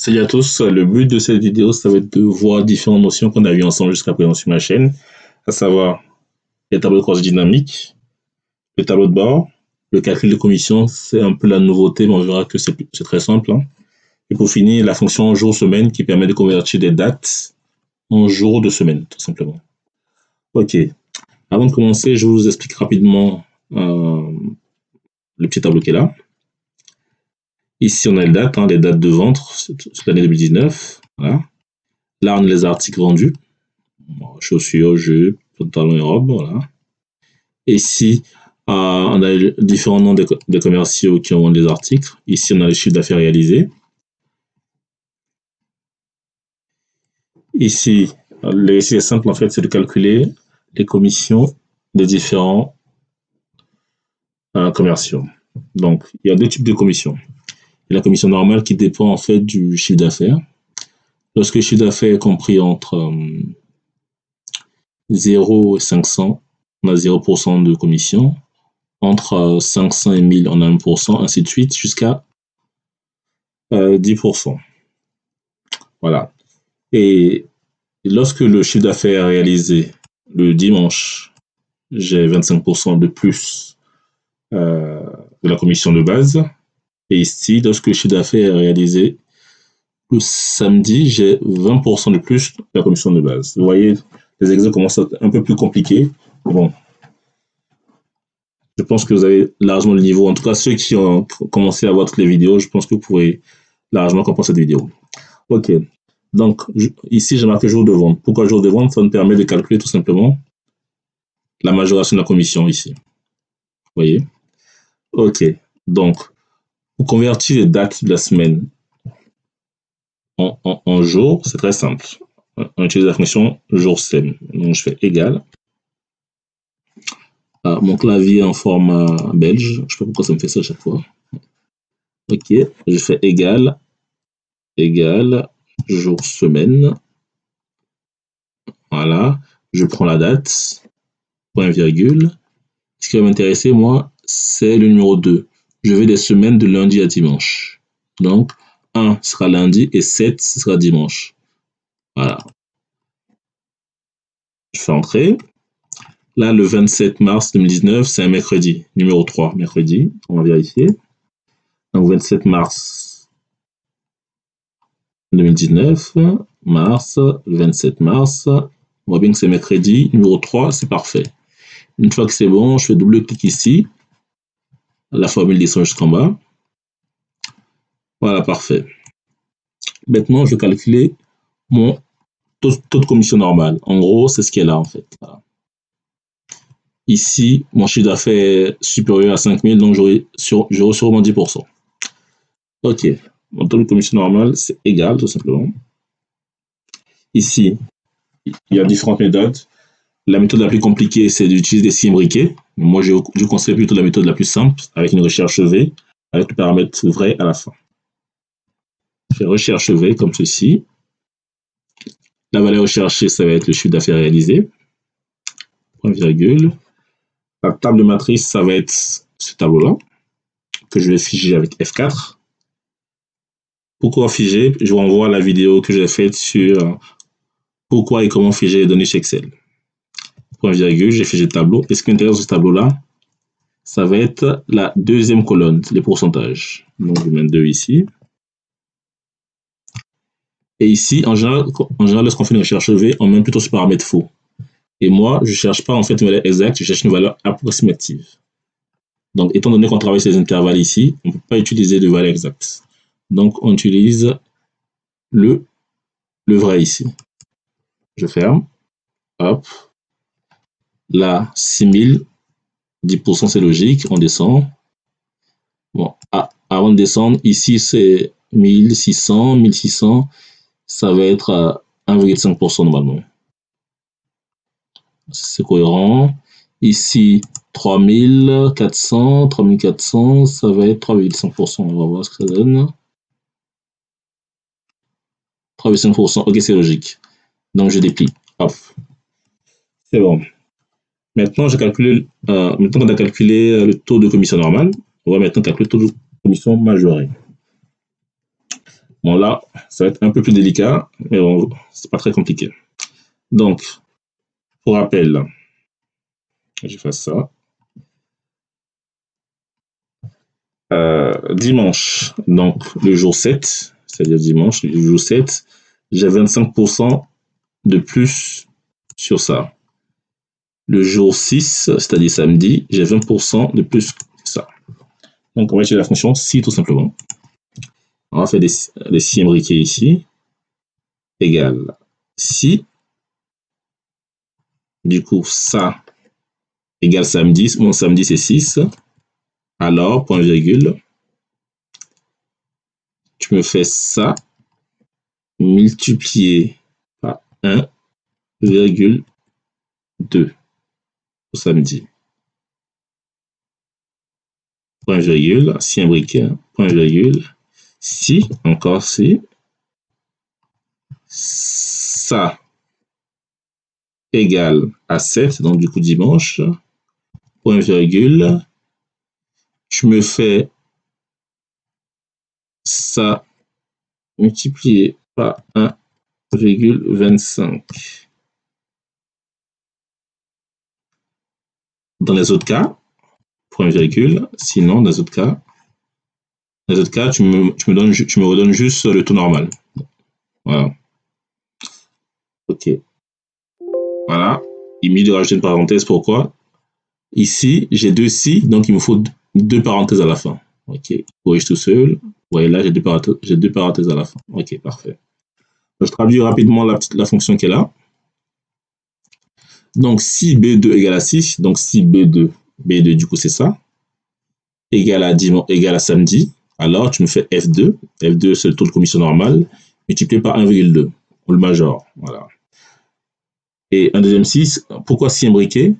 Salut à tous, le but de cette vidéo, ça va être de voir différentes notions qu'on a vues ensemble jusqu'à présent sur ma chaîne, à savoir les tableaux de croisée dynamique, le tableau de bord, le calcul de commission, c'est un peu la nouveauté, mais on verra que c'est très simple. Et pour finir, la fonction jour-semaine qui permet de convertir des dates en jours de semaine, tout simplement. Ok, avant de commencer, je vous explique rapidement le petit tableau qui est là. Ici, on a les dates de vente sur l'année 2019. Voilà. Là, on a les articles vendus. Chaussures, jupes, pantalons et robes. Voilà. Et ici, on a différents noms de commerciaux qui ont des articles. Ici, on a le chiffre d'affaires réalisé. Ici, l'exercice est simple, en fait, c'est de calculer les commissions des différents commerciaux. Donc, il y a deux types de commissions. Il y a la commission normale qui dépend, en fait, du chiffre d'affaires. Lorsque le chiffre d'affaires est compris entre 0 et 500, on a 0% de commission. Entre 500 et 1000, on a 1%, ainsi de suite, jusqu'à 10%. Voilà. Et lorsque le chiffre d'affaires est réalisé le dimanche, j'ai 25% de plus de la commission de base. Et ici, lorsque le chiffre d'affaires est réalisé le samedi, j'ai 20% de plus de la commission de base. Vous voyez, les exemples commencent à être un peu plus compliqués. Bon, je pense que vous avez largement le niveau. En tout cas, ceux qui ont commencé à voir toutes les vidéos, je pense que vous pourrez largement comprendre cette vidéo. Ok. Donc, ici, j'ai marqué jour de vente. Pourquoi jour de vente? Ça nous permet de calculer tout simplement la majoration de la commission ici. Vous voyez? Ok. Donc, pour convertir les dates de la semaine en jours, c'est très simple. On utilise la fonction jour-semaine. Donc, je fais égal. Mon clavier en format belge. Je ne sais pas pourquoi ça me fait ça à chaque fois. Ok. Je fais égal jour-semaine. Voilà. Je prends la date, point virgule. Ce qui va m'intéresser, moi, c'est le numéro 2. Je veux des semaines de lundi à dimanche. Donc, 1 sera lundi et 7 sera dimanche. Voilà. Je fais entrer. Là, le 27 mars 2019, c'est un mercredi. Numéro 3, mercredi. On va vérifier. Donc, 27 mars 2019, mars, 27 mars. On voit bien que c'est mercredi. Numéro 3, c'est parfait. Une fois que c'est bon, je fais double-clic ici. La formule descend jusqu'en bas. Voilà, parfait. Maintenant, je vais calculer mon taux de commission normal. En gros, c'est ce qui est là, en fait. Voilà. Ici, mon chiffre d'affaires est supérieur à 5 000, donc j'aurai sûrement 10%. OK. Mon taux de commission normal, c'est égal, tout simplement. Ici, il y a différentes méthodes. La méthode la plus compliquée, c'est d'utiliser des signes briquets. Moi, je conseille plutôt la méthode la plus simple, avec une recherche V, avec le paramètre vrai à la fin. Je fais recherche V, comme ceci. La valeur recherchée, ça va être le chiffre d'affaires réalisé. Point virgule. La table de matrice, ça va être ce tableau-là, que je vais figer avec F4. Pourquoi figer? Je vous renvoie à la vidéo que j'ai faite sur pourquoi et comment figer les données chez Excel. Point virgule, j'ai figé le tableau. Et ce qui m'intéresse de ce tableau-là, ça va être la deuxième colonne, les pourcentages. Donc, je mets 2 ici. Et ici, en général lorsqu'on fait une recherche V, on met plutôt ce paramètre faux. Et moi, je ne cherche pas en fait une valeur exacte, je cherche une valeur approximative. Donc, étant donné qu'on travaille sur les intervalles ici, on ne peut pas utiliser de valeur exacte. Donc, on utilise le vrai ici. Je ferme. Hop. Là, 6000, 10%, c'est logique. On descend. Bon, avant de descendre, ici, c'est 1600, 1600. Ça va être à 1,5% normalement. C'est cohérent. Ici, 3400, 3400, ça va être 3,5%. On va voir ce que ça donne. 3,5%. Ok, c'est logique. Donc, je déplie. Hop. C'est bon. Maintenant, maintenant qu'on a calculé le taux de commission normal, on va maintenant calculer le taux de commission majoré. Bon, là, ça va être un peu plus délicat, mais bon, c'est pas très compliqué. Donc, pour rappel, je fais ça. Dimanche, donc le jour 7, c'est-à-dire dimanche, le jour 7, j'ai 25% de plus sur ça. Le jour 6, c'est-à-dire samedi, j'ai 20% de plus que ça. Donc, on va utiliser la fonction si tout simplement. On va faire des si imbriqués ici, égale si, du coup, ça égale samedi, mon samedi c'est 6, alors, point virgule, tu me fais ça multiplié par 1,2 au samedi. Point virgule, si imbriqué, point virgule, si, encore si, ça égale à 7, donc du coup dimanche, point virgule, tu me fais ça multiplié par 1,25. Dans les autres cas, point virgule, sinon dans les autres cas, tu me redonnes juste le taux normal. Voilà. Ok. Voilà. Il m'est de rajouter une parenthèse, pourquoi? Ici, j'ai deux si, donc il me faut deux parenthèses à la fin. Ok. Corrige tout seul. Vous voyez là, j'ai deux parenthèses à la fin. Ok, parfait. Je traduis rapidement la fonction qui est là. Donc, si B2 égale à 6, donc si B2 du coup c'est ça, égale à samedi, alors tu me fais F2. F2 c'est le taux de commission normal, multiplié par 1,2, ou le major. Voilà. Et un deuxième 6, pourquoi si imbriqué?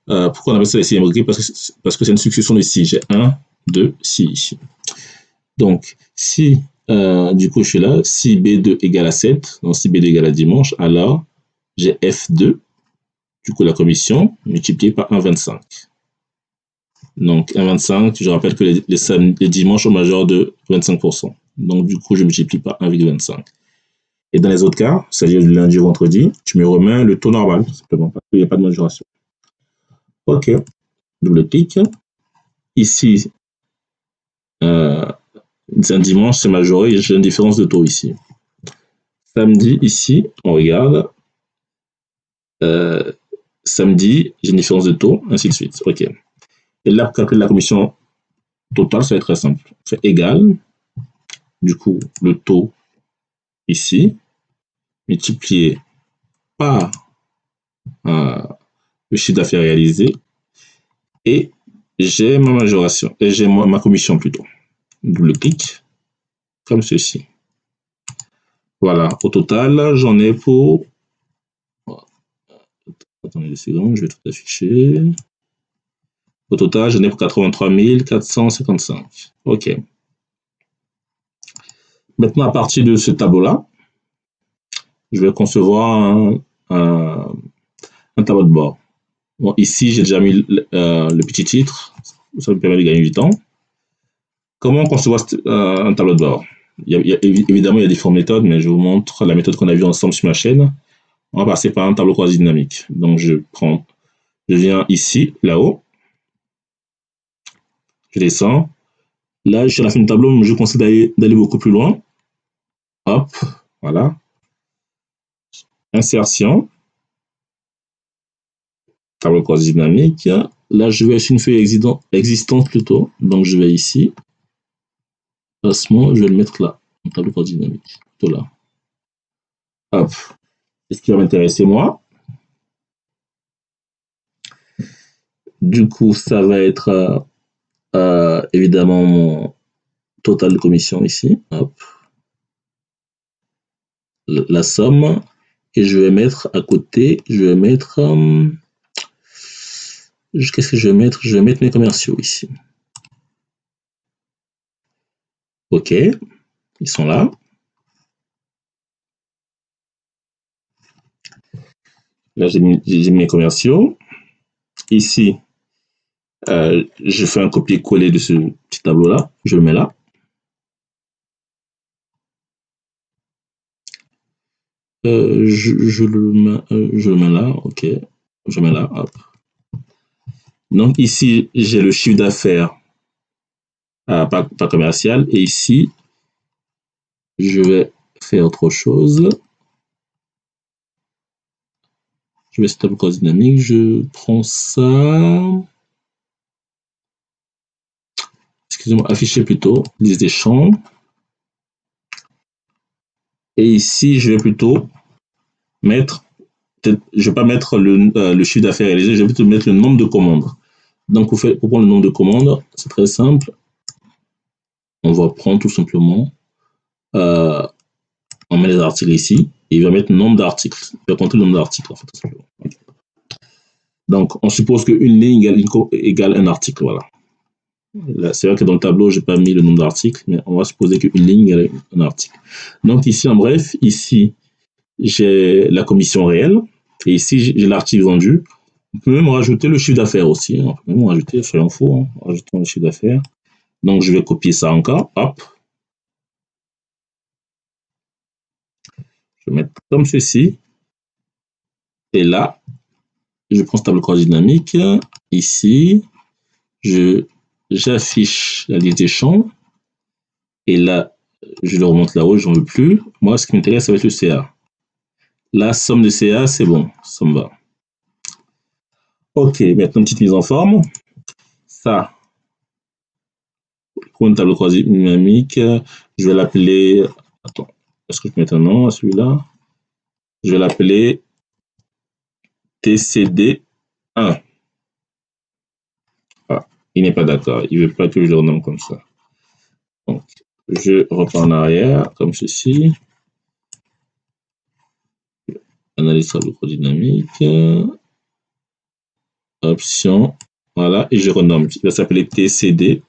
Pourquoi on appelle ça les si imbriqués? Parce que c'est une succession de si. J'ai 1, 2, 6 ici. Donc, si du coup je suis là, si B2 égale à 7, donc si B2 égale à dimanche, alors j'ai F2, du coup la commission, multiplié par 1,25. Donc 1,25, je rappelle que les dimanches ont major de 25%. Donc du coup, je multiplie par 1,25. Et dans les autres cas, c'est-à-dire du lundi au vendredi, tu me remets le taux normal, simplement, parce qu'il n'y a pas de majoration. OK, double clic. Ici, c'est un dimanche, c'est majoré, j'ai une différence de taux ici. Samedi, ici, on regarde. Samedi, j'ai une différence de taux, ainsi de suite. OK. Et là, pour calculer la commission totale, ça va être très simple. On fait égal, du coup, le taux ici, multiplié par le chiffre d'affaires réalisé et j'ai ma majoration, et j'ai ma commission plutôt. Double clic, comme ceci. Voilà, au total, j'en ai pour... Attendez 2 secondes, je vais tout afficher. Au total, j'en ai pour 83 455. OK. Maintenant, à partir de ce tableau-là, je vais concevoir un tableau de bord. Bon, ici, j'ai déjà mis le petit titre. Ça me permet de gagner du temps. Comment concevoir un tableau de bord? Évidemment, il y a différentes méthodes, mais je vous montre la méthode qu'on a vue ensemble sur ma chaîne. On va passer par un tableau croisé dynamique. Donc, je viens ici, là-haut. Je descends. Là, je suis à la fin du tableau, mais je conseille d'aller beaucoup plus loin. Hop, voilà. Insertion. Tableau croisé dynamique. Là, je vais sur une feuille existante plutôt. Donc, je vais ici. Placement, je vais le mettre là. Un tableau croisé dynamique. Plutôt là. Hop. C'est ce qui va m'intéresser, moi. Du coup, ça va être évidemment mon total de commission ici. Hop. La somme. Et je vais mettre à côté, je vais mettre... qu'est-ce que je vais mettre? Je vais mettre mes commerciaux ici. OK. Ils sont là. Là, j'ai mis mes commerciaux. Ici, je fais un copier-coller de ce petit tableau-là. Je le mets là. je le mets là, ok. Je mets là, hop. Donc ici, j'ai le chiffre d'affaires pas commercial. Et ici, je vais faire autre chose. Je vais stop cross dynamique. Je prends ça. Excusez-moi, afficher plutôt. Liste des champs. Et ici, je vais plutôt mettre. Je ne vais pas mettre le chiffre d'affaires réalisé, je vais plutôt mettre le nombre de commandes. Donc, pour prendre le nombre de commandes, c'est très simple. On va prendre tout simplement. On met les articles ici. Et il va mettre le nombre d'articles. Il va compter le nombre d'articles, en fait, tout simplement. Donc, on suppose qu'une ligne égale un article, voilà. C'est vrai que dans le tableau, je n'ai pas mis le nombre d'articles, mais on va supposer qu'une ligne égale un article. Donc ici, en bref, ici, j'ai la commission réelle, et ici, j'ai l'article vendu. On peut même rajouter le chiffre d'affaires aussi. On peut même rajouter, soyons fous, rajoutons le chiffre d'affaires. Donc, je vais copier ça encore, hop. Je vais mettre comme ceci. Et là, je prends ce tableau croisé dynamique. Ici, j'affiche la liste des champs. Et là, je le remonte là-haut, j'en veux plus. Moi, ce qui m'intéresse, ça va être le CA. La somme de CA, c'est bon, ça me va. Ok, maintenant, une petite mise en forme. Ça, pour une table croisée dynamique, je vais l'appeler. Attends, est-ce que je peux mettre un nom à celui-là? Je vais l'appeler TCD1. Ah, il n'est pas d'accord, il ne veut pas que je le renomme comme ça. Donc, je reprends en arrière, comme ceci. Analyse tableau croisé dynamique. Option. Voilà, et je renomme. Il va s'appeler TCD1.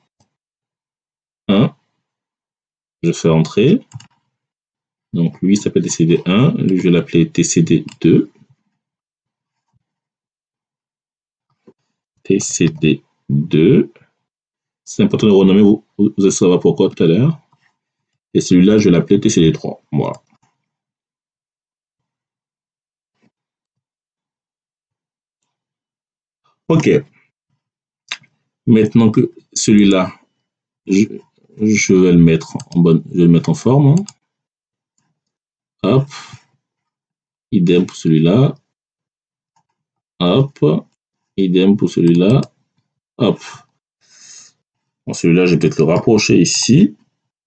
Je fais entrer. Donc, lui, il s'appelle TCD1. Lui, je vais l'appeler TCD2. TCD2. C'est important de renommer, vous allez savoir pourquoi tout à l'heure. Et celui-là, je vais l'appeler TCD3. Voilà. OK. Maintenant que celui-là, je vais le mettre je vais le mettre en forme. Hop. Idem pour celui-là. Hop. Idem pour celui-là. Hop. Bon, celui-là, je vais peut-être le rapprocher ici.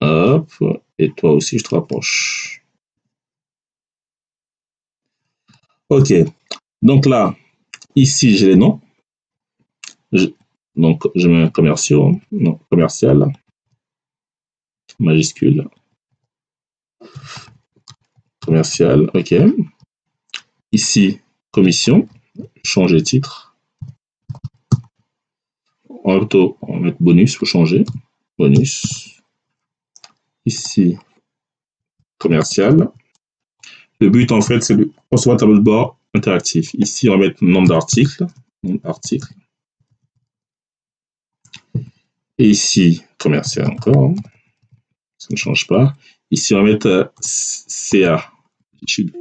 Hop. Et toi aussi, je te rapproche. OK. Donc là, ici, j'ai les noms. Donc, je mets un commercial. Non, commercial. Majuscule. Commercial. OK. Ici, commission. Changer titre. On va mettre bonus pour changer. Bonus. Ici, commercial. Le but, en fait, c'est de concevoir un tableau de bord interactif. Ici, on va mettre nombre d'articles. Et ici, commercial encore. Ça ne change pas. Ici, on va mettre CA. Il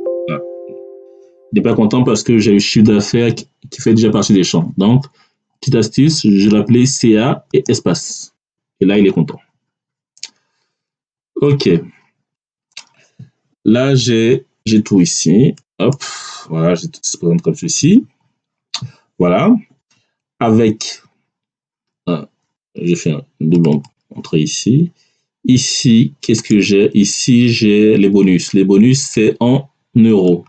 n'est pas content parce que j'ai le chiffre d'affaires qui fait déjà partie des champs. Donc, petite astuce, je vais l'appeler CA et espace. Et là, il est content. OK. Là, j'ai tout ici. Hop. Voilà, j'ai tout se présente comme ceci. Voilà. Avec, j'ai fait un double entrée ici. Ici, qu'est-ce que j'ai? Ici, j'ai les bonus. Les bonus, c'est en euros.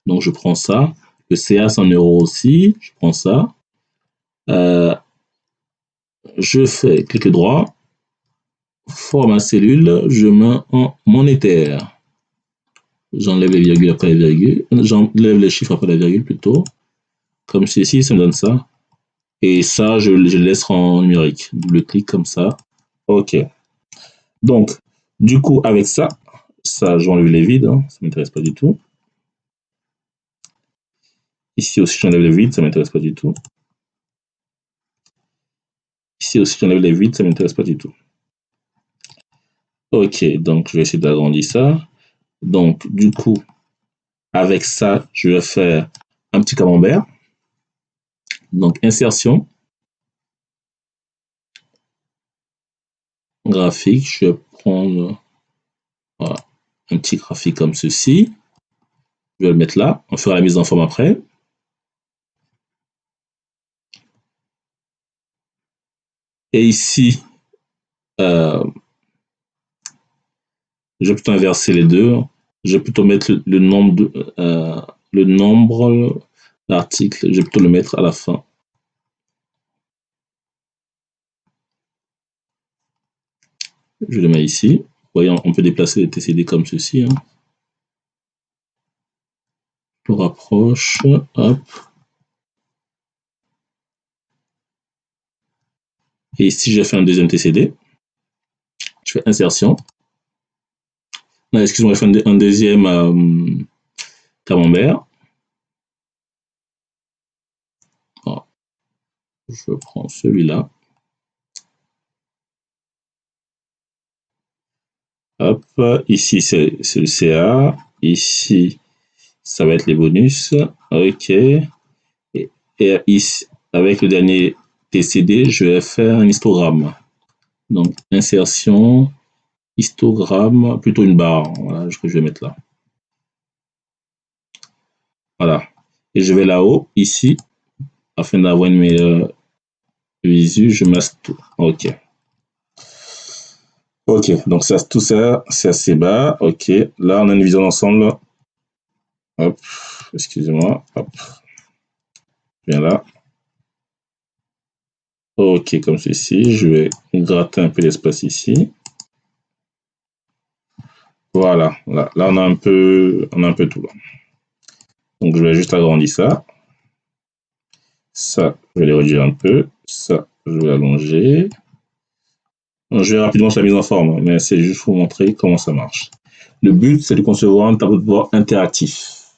Donc, je prends ça. Le CA, c'est en euros aussi. Je prends ça. Je fais clic droit. Format cellule. Je mets en monétaire. J'enlève les virgules après les virgules. J'enlève les chiffres après la virgule plutôt. Comme ceci, ça me donne ça. Et ça, je le laisse en numérique. Double clic comme ça. OK. Donc, du coup, avec ça, j'enlève les vides. Ça ne m'intéresse pas du tout. Ici aussi, j'enlève les vides. Ça ne m'intéresse pas du tout. Ici aussi, j'enlève les vides. Ça ne m'intéresse pas du tout. OK. Donc, je vais essayer d'agrandir ça. Donc, du coup, Avec ça, je vais faire un petit camembert. Donc, insertion, graphique, je vais prendre voilà, un petit graphique comme ceci. Je vais le mettre là. On fera la mise en forme après. Et ici, je vais plutôt inverser les deux. Je vais plutôt mettre le nombre d'articles. Je vais plutôt le mettre à la fin. Je le mets ici. Vous voyez, on peut déplacer les TCD comme ceci. Hein. Je rapproche. Hop. Et ici, je fais un deuxième TCD. Je fais insertion. Non, excuse-moi, je fais un deuxième camembert. Voilà. Je prends celui-là. Hop, ici c'est le CA. Ici, ça va être les bonus. OK. Et ici, avec le dernier TCD, je vais faire un histogramme. Donc, insertion, histogramme, plutôt une barre. Voilà, que je vais mettre là. Voilà. Et je vais là-haut, ici, afin d'avoir une meilleure visu, je masque tout. OK. OK, donc ça, tout ça, c'est assez bas. OK, là, on a une vision d'ensemble. Hop, excusez-moi. Hop, viens là. OK, comme ceci. Je vais gratter un peu l'espace ici. Voilà, là on a un peu tout là. Donc je vais juste agrandir ça. Ça, je vais les réduire un peu. Ça, je vais allonger. Je vais rapidement faire la mise en forme, mais c'est juste pour vous montrer comment ça marche. Le but, c'est de concevoir un tableau de bord interactif.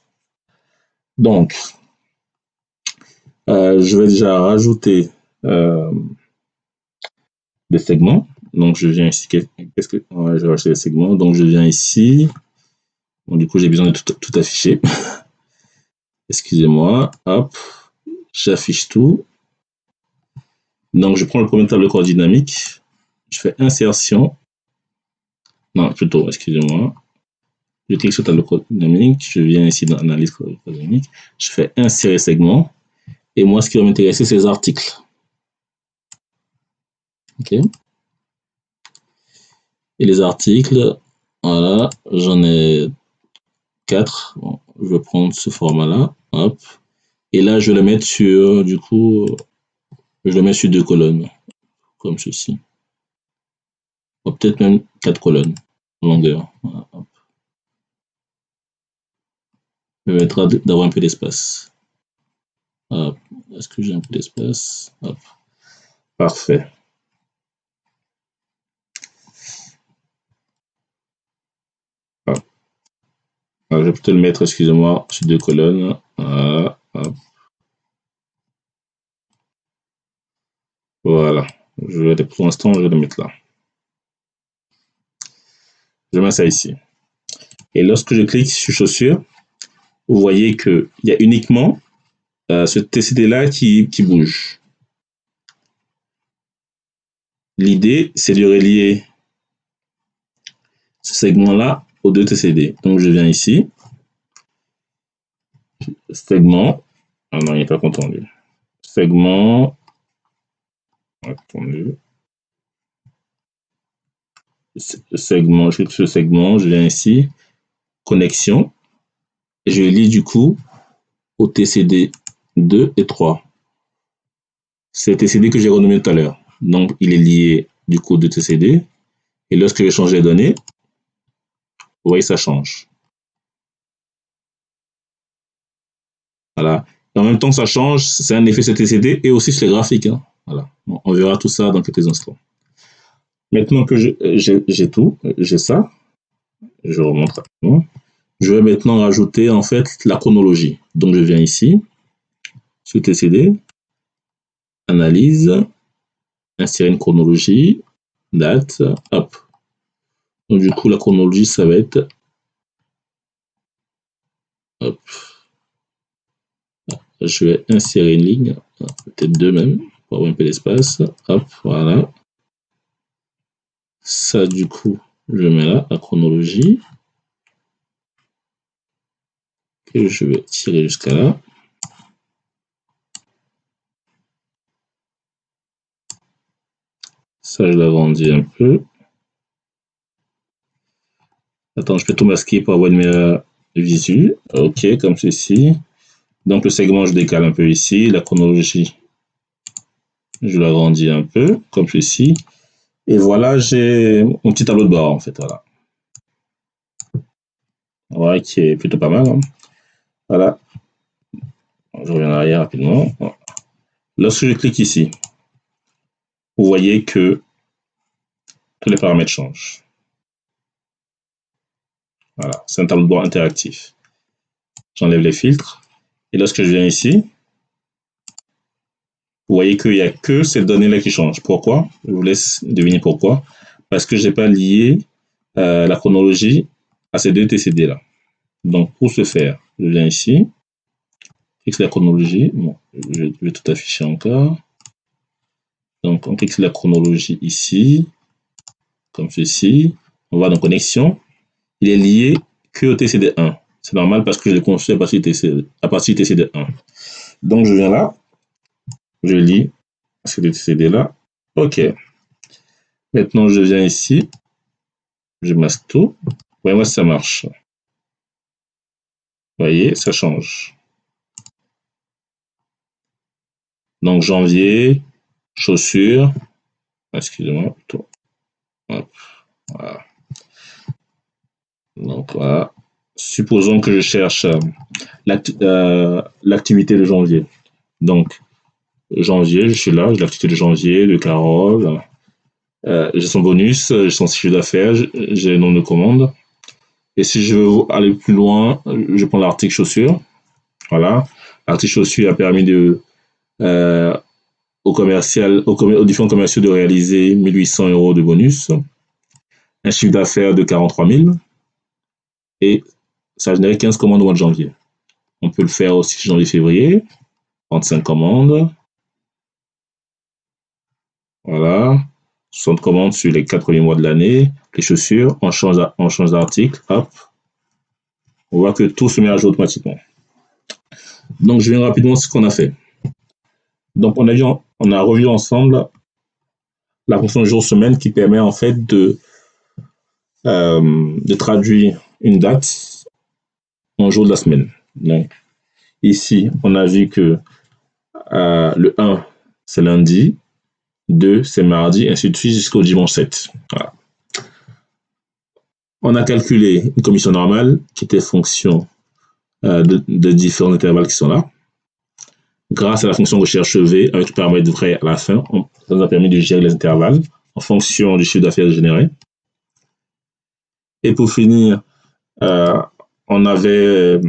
Donc, je vais déjà rajouter des segments. Donc, je viens ici. Qu'est-ce que je vais rajouter des segments. Donc, je viens ici. Bon, du coup, j'ai besoin de tout afficher. Excusez-moi. Hop. J'affiche tout. Donc, je prends le premier tableau coordinamique. Je fais insertion. Non, plutôt, excusez-moi. Je clique sur tableau coordinamique. Je viens ici dans analyse coordinamique. Je fais insérer segment. Et moi, ce qui va m'intéresser, c'est les articles. OK. Et les articles, voilà, j'en ai 4. Bon, je vais prendre ce format-là. Hop. Et là, je vais le mettre sur, du coup, je le mets sur 2 colonnes, comme ceci. Peut-être même 4 colonnes en longueur. Voilà. Je permettra d'avoir un peu d'espace. Est-ce que j'ai un peu d'espace? Parfait. Hop. Je vais plutôt le mettre, excusez-moi, sur 2 colonnes. Voilà. Pour l'instant, je vais le mettre là. Je mets ça ici. Et lorsque je clique sur chaussures, vous voyez qu'il y a uniquement ce TCD-là qui bouge. L'idée, c'est de relier ce segment-là aux 2 TCD. Donc, je viens ici. Segment. Ah non, il n'est pas content, lui. Segment. Attendez. Segment, je clique sur segment, je viens ici. Connexion. Et je lis du coup au TCD 2 et 3. C'est le TCD que j'ai renommé tout à l'heure. Donc, il est lié du coup de TCD. Et lorsque je change les données, vous voyez, ça change. Voilà. Et en même temps que ça change, c'est un effet sur TCD et aussi sur les graphiques. Hein. Voilà. Bon, on verra tout ça dans quelques instants. Maintenant que j'ai tout, j'ai ça, je remonte rapidement. Je vais maintenant rajouter en fait la chronologie. Donc, je viens ici, sur TCD, analyse, insérer une chronologie, date, hop. Donc, du coup, la chronologie, ça va être Hop. Je vais insérer une ligne, peut-être deux même, pour avoir un peu d'espace. Hop, voilà. Ça, du coup, je mets là, la chronologie. Que je vais tirer jusqu'à là. Ça, je l'agrandis un peu. Attends, je peux tout masquer pour avoir une meilleure visu. Ok, comme ceci. Donc, le segment, je décale un peu ici. La chronologie, je l'agrandis un peu, comme ceci. Et voilà, j'ai mon petit tableau de bord, en fait. Voilà. Voilà, qui est plutôt pas mal. Hein. Voilà. Je reviens en arrière rapidement. Lorsque je clique ici, vous voyez que tous les paramètres changent. Voilà, c'est un tableau de bord interactif. J'enlève les filtres. Et lorsque je viens ici, vous voyez qu'il n'y a que ces données-là qui changent. Pourquoi? Je vous laisse deviner pourquoi. Parce que je n'ai pas lié la chronologie à ces deux TCD-là. Donc, pour ce faire, je viens ici, fixe la chronologie. Bon, je vais tout afficher encore. Donc, on clique sur la chronologie ici, comme ceci. On va dans connexion. Il est lié que au TCD1. C'est normal parce que je l'ai construit à partir du TCD1. Donc, je viens là, je lis ces deux TCD-là. OK. Maintenant, je viens ici, je masque tout. Voyez-moi si ça marche. Vous voyez, ça change. Donc, janvier, chaussures. Excusez-moi, plutôt. Hop, voilà. Donc, voilà. Supposons que je cherche l'activité de janvier. Donc, janvier, je suis là, j'ai l'activité de janvier, de Carole. J'ai son bonus, j'ai son chiffre d'affaires, j'ai le nom de commande. Et si je veux aller plus loin, je prends l'article chaussures. Voilà. L'article chaussures a permis aux différents commerciaux de réaliser 1800 € de bonus, un chiffre d'affaires de 43 000 et ça a généré 15 commandes au mois de janvier. On peut le faire aussi janvier-février, 35 commandes. Voilà. 60 commandes sur les 4 premiers mois de l'année. Les chaussures, on change d'article, hop. On voit que tout se met à jour automatiquement. Donc, je viens rapidement sur ce qu'on a fait. Donc, on a revu ensemble la fonction jour-semaine qui permet en fait de traduire une date en jour de la semaine. Donc, ici, on a vu que le 1, c'est lundi, 2, c'est mardi, ainsi de suite jusqu'au dimanche 7. Voilà. On a calculé une commission normale qui était fonction de différents intervalles qui sont là. Grâce à la fonction recherche V avec le paramètre vrai à la fin, ça nous a permis de gérer les intervalles en fonction du chiffre d'affaires généré. Et pour finir, on avait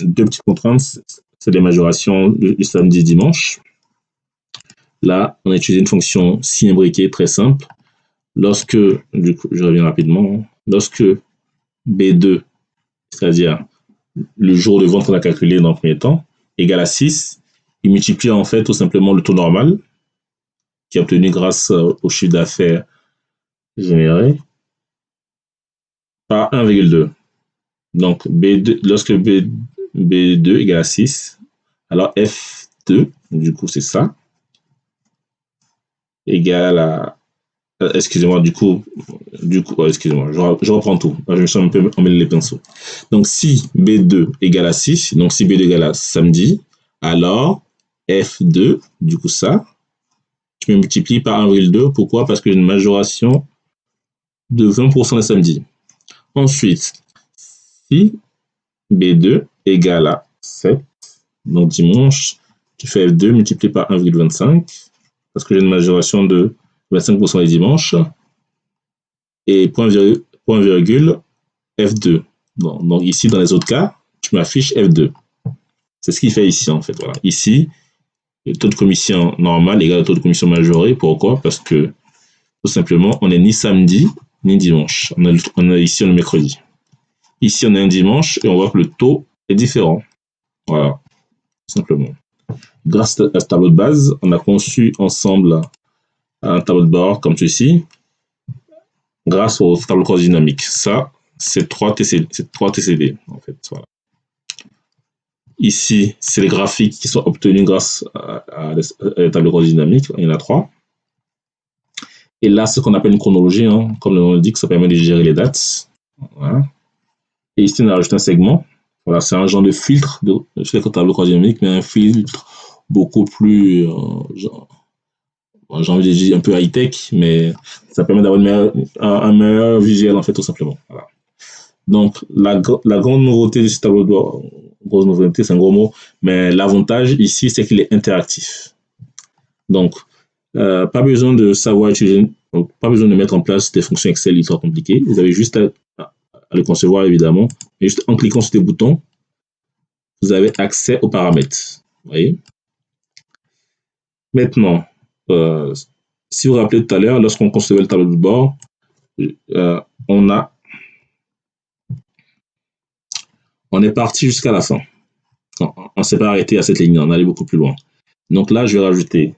deux petites contraintes, c'est les majorations du samedi et dimanche. Là, on a utilisé une fonction si imbriquée très simple. Lorsque, du coup, je reviens rapidement, lorsque B2, c'est-à-dire le jour de vente qu'on a calculé dans le premier temps, égale à 6, il multiplie en fait tout simplement le taux normal qui est obtenu grâce au chiffre d'affaires généré par 1,2. Donc, B2, lorsque B2 égale à 6, alors F2, du coup, c'est ça, égale à... excusez-moi, excusez-moi, je reprends tout. Je me suis un peu emmêlé les pinceaux. Donc, si B2 égale à 6, donc si B2 égale à samedi, alors F2, du coup, ça, je me multiplie par 1,2. Pourquoi? Parce que j'ai une majoration de 20% le samedi. Ensuite, si B2 égale à 7, donc dimanche, tu fais F2 multiplié par 1,25, parce que j'ai une majoration de 25% les dimanches, et point virgule F2. Bon, donc ici, dans les autres cas, tu m'affiches F2. C'est ce qu'il fait ici, en fait. Voilà. Ici, le taux de commission normal égale au taux de commission majoré. Pourquoi? Parce que, tout simplement, on n'est ni samedi, ni dimanche. On a ici, on est mercredi. Ici, on est un dimanche, et on voit que le taux est différent. Voilà, simplement. Grâce à ce tableau de base, on a conçu ensemble un tableau de bord comme ceci, grâce au tableau cross dynamique. Ça, c'est 3 TCD, en fait. Voilà. Ici, c'est les graphiques qui sont obtenus grâce à la table cross dynamique. Il y en a 3. Et là, ce qu'on appelle une chronologie, hein, comme le nom l'indique, ça permet de gérer les dates. Voilà. Et ici, on a rajouté un segment. Voilà, c'est un genre de filtre sur les tables cross dynamique, mais un filtre beaucoup plus, j'ai envie de dire un peu high-tech, mais ça permet d'avoir un meilleur visuel, en fait, tout simplement. Voilà. Donc, la grande nouveauté de ce tableau de bord, grosse nouveauté, c'est un gros mot, mais l'avantage ici, c'est qu'il est interactif. Donc, pas besoin de savoir utiliser, pas besoin de mettre en place des fonctions Excel ultra compliquées. Vous avez juste à le concevoir, évidemment. Et juste en cliquant sur des boutons, vous avez accès aux paramètres. Vous voyez? Maintenant, si vous vous rappelez tout à l'heure, lorsqu'on concevait le tableau de bord, on est parti jusqu'à la fin. On ne s'est pas arrêté à cette ligne, on allait beaucoup plus loin. Donc là, je vais rajouter,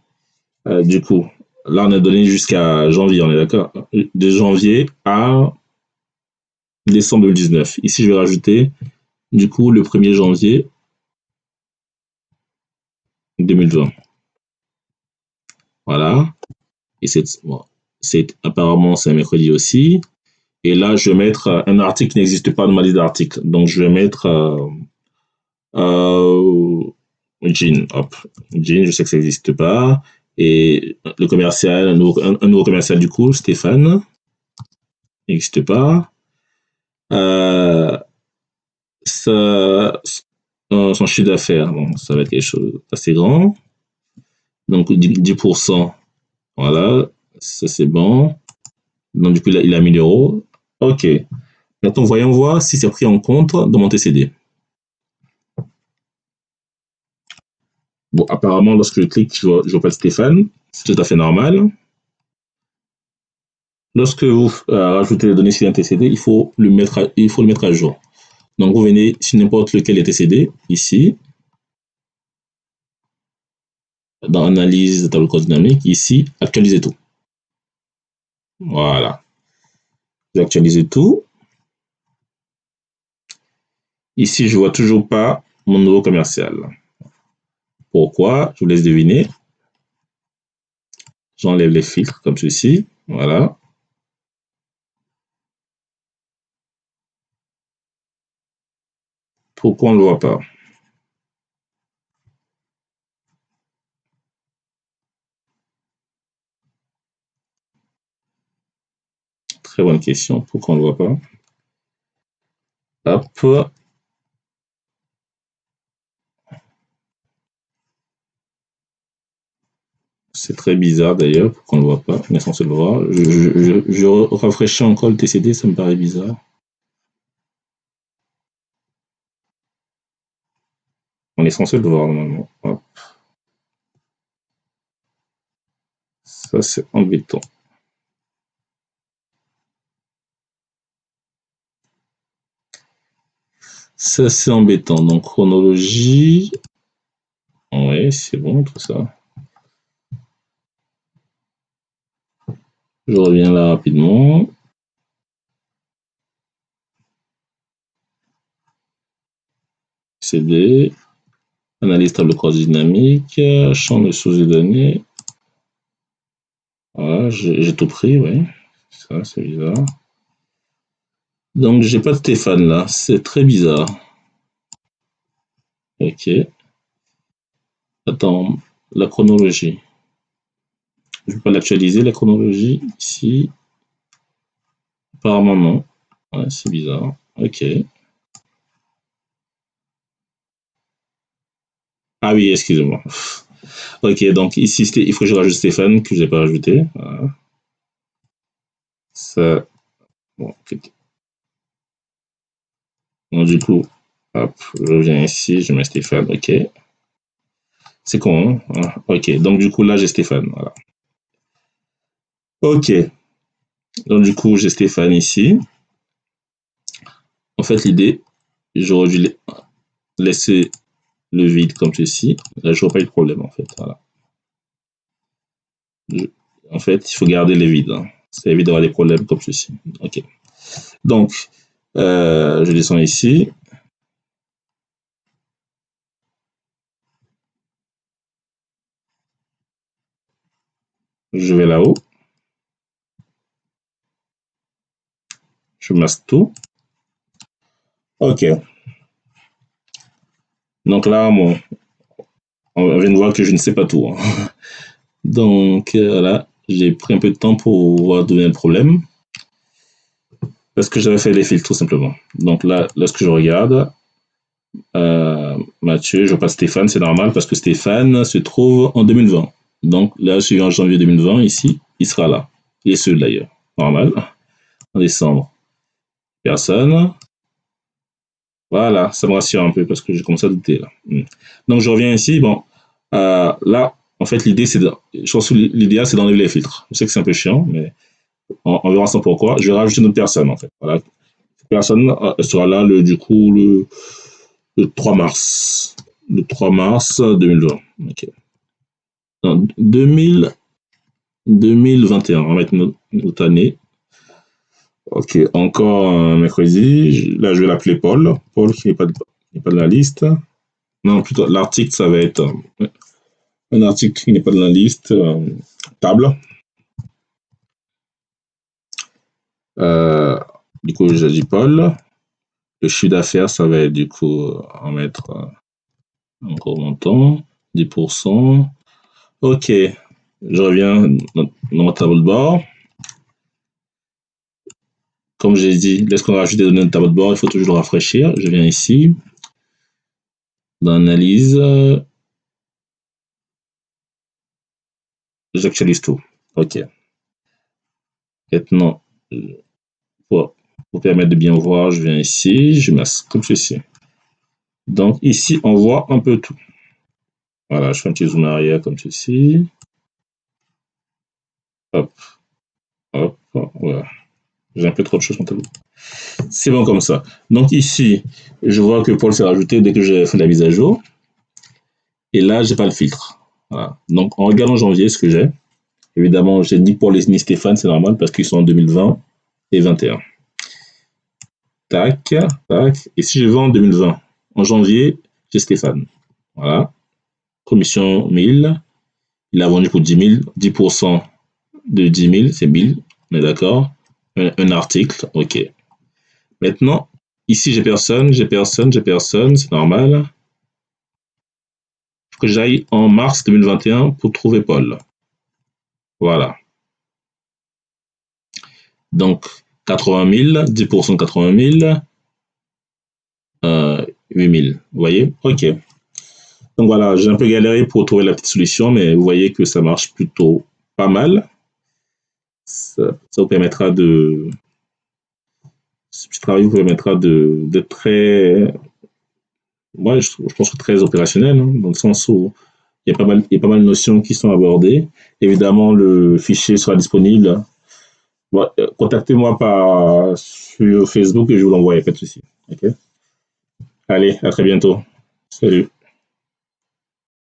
du coup, là, on est donné jusqu'à janvier, on est d'accord? De janvier à décembre 2019. Ici, je vais rajouter, du coup, le 1er janvier 2020. Voilà. Et apparemment, c'est un mercredi aussi. Et là, je vais mettre un article qui n'existe pas dans ma liste d'articles. Donc, je vais mettre Jean. Hop. Jean, je sais que ça n'existe pas. Et le commercial, un nouveau commercial du coup, Stéphane, n'existe pas. Son chiffre d'affaires, bon, ça va être quelque chose d'assez grand. Donc 10%, voilà, ça c'est bon. Donc du coup, il a 1000 euros. Ok. Maintenant, voyons voir si c'est pris en compte dans mon TCD. Bon, apparemment, lorsque je clique, je vois pas Stéphane. C'est tout à fait normal. Lorsque vous rajoutez les données sur un TCD, il faut le mettre à jour. Donc, vous venez sur n'importe lequel est TCD, ici, dans Analyse de tableau cross dynamique, ici, actualiser tout. Voilà. Vous actualisez tout. Ici, je vois toujours pas mon nouveau commercial. Pourquoi? Je vous laisse deviner. J'enlève les filtres comme ceci. Voilà. Pourquoi on ne le voit pas? Très bonne question. Pourquoi on ne le voit pas? Hop. C'est très bizarre d'ailleurs. Pourquoi on ne le voit pas? On est censé le voir. Je rafraîchis encore le TCD, ça me paraît bizarre. On est censé le voir normalement. Hop. Ça, c'est embêtant. Ça, c'est embêtant. Donc, chronologie. Ouais, c'est bon, tout ça. Je reviens là rapidement. CD. Analyse tableau cross dynamique. Champ de source de données. Voilà, j'ai tout pris, oui. Ça, c'est bizarre. Donc, j'ai pas de Stéphane là. C'est très bizarre. Ok. Attends, la chronologie. Je ne vais pas l'actualiser, la chronologie, ici. Apparemment, non. Ouais, c'est bizarre. Ok. Ah oui, excusez-moi. Ok, donc ici, il faut que je rajoute Stéphane, que je n'ai pas rajouté. Voilà. Ça, bon, ok. Donc, du coup, hop, je reviens ici, je mets Stéphane, ok. C'est con, hein? Ok, donc du coup, là, j'ai Stéphane, voilà. Ok, donc du coup, j'ai Stéphane ici. En fait, l'idée, j'aurais dû laisser le vide comme ceci. Là, je vois pas eu de problème en fait. Voilà. En fait, il faut garder les vides. Hein. Ça évite d'avoir des problèmes comme ceci. Ok. Donc, je descends ici. Je vais là-haut. Je masque tout. Ok. Donc là, bon, on vient de voir que je ne sais pas tout. Hein. Donc voilà, j'ai pris un peu de temps pour voir d'où vient le problème. Parce que j'avais fait les filtres tout simplement. Donc là, lorsque je regarde, Mathieu, je vois pas Stéphane, c'est normal parce que Stéphane se trouve en 2020. Donc là, je suis en janvier 2020 ici, il sera là. Il est seul d'ailleurs, normal. En décembre, personne. Voilà, ça me rassure un peu parce que j'ai commencé à douter là. Donc je reviens ici, bon, là, en fait, l'idée c'est je pense que l'idéal c'est d'enlever les filtres. Je sais que c'est un peu chiant, mais on verra ça pourquoi. Je vais rajouter une autre personne en fait. Voilà. Cette personne sera là du coup le 3 mars. Le 3 mars 2020. Ok. Non, 2021, on va mettre notre année. Ok, encore un mercredi. Là, je vais l'appeler Paul. Paul qui n'est pas de la liste. Non, plutôt l'article, ça va être un article qui n'est pas de la liste. Table. Euh, du coup, j'ai dit Paul. Le chiffre d'affaires, ça va être du coup, en mettre un gros montant, 10%. Ok, je reviens dans ma tableau de bord. Comme j'ai dit, lorsqu'on rajoute des données dans le tableau de bord, il faut toujours le rafraîchir. Je viens ici, dans Analyse, j'actualise tout. Ok. Maintenant, pour permettre de bien voir, je viens ici, je masque comme ceci. Donc ici, on voit un peu tout. Voilà, je fais un petit zoom arrière comme ceci. Hop, hop, voilà. J'ai un peu trop de choses sur mon tableau. C'est bon comme ça. Donc ici, je vois que Paul s'est rajouté dès que j'ai fait la mise à jour. Et là, j'ai pas le filtre. Voilà. Donc en regardant janvier, ce que j'ai, évidemment, j'ai ni Paul ni Stéphane, c'est normal parce qu'ils sont en 2020 et 2021. Tac, tac. Et si je vais en 2020, en janvier, j'ai Stéphane. Voilà. Commission 1000. Il a vendu pour 10 000. 10% de 10 000, c'est 1000. On est d'accord. Un article, ok. Maintenant, ici, j'ai personne, c'est normal. Il faut que j'aille en mars 2021 pour trouver Paul. Voilà. Donc, 80 000, 10% de 80 000, 8 000. Vous voyez? Ok. Donc voilà, j'ai un peu galéré pour trouver la petite solution, mais vous voyez que ça marche plutôt pas mal. Ça vous permettra de... Ce petit travail vous permettra d'être très... Moi, je pense que très opérationnel, hein, dans le sens où il y a pas mal de notions qui sont abordées. Évidemment, le fichier sera disponible. Bon, contactez-moi sur Facebook et je vous l'envoie, pas de souci. Okay. Allez, à très bientôt. Salut.